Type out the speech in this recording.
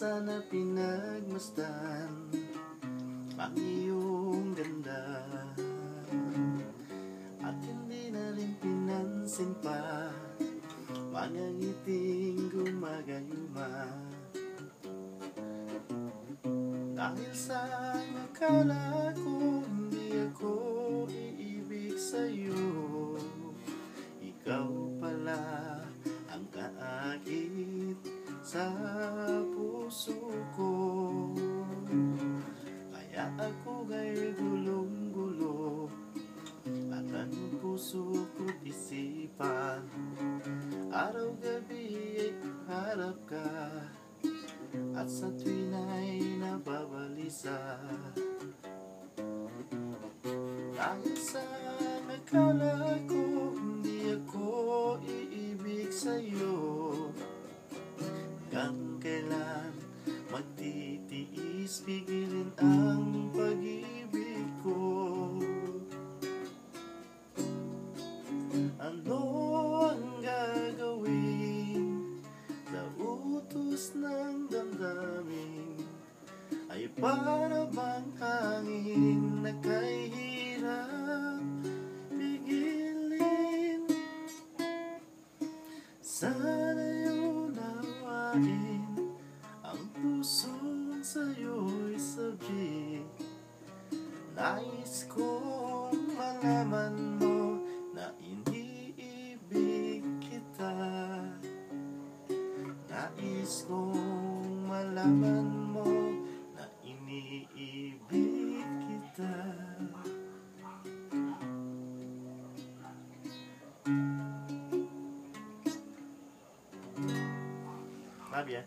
sana pinagmasdan ang iyong ganda, at hindi na rin pinansin pa mga ngiting gumagayuma. Dahil sa akala ko hindi ako iibig sa'yo, ikaw pala ang kaakit sa puso ko. Kaya ako ay gulong-gulo, at ang puso ko't isipan, araw-gabi ay harap ka, at sa tuwin ay nababalisa. Dahil sa akala ko hindi ako iibig sa'yo, hanggang kailan magtitiis pigilin ang pag-ibig ko? Ano ang gagawin sa utos ng damdamin? Ay para bang hangin na kahirap pigilin? Sana'y unawain ang pusong sa'yo'y sabik. Nais kong malaman mo na iniibig kita. Nais kong malaman mo na iniibig kita. Love ya.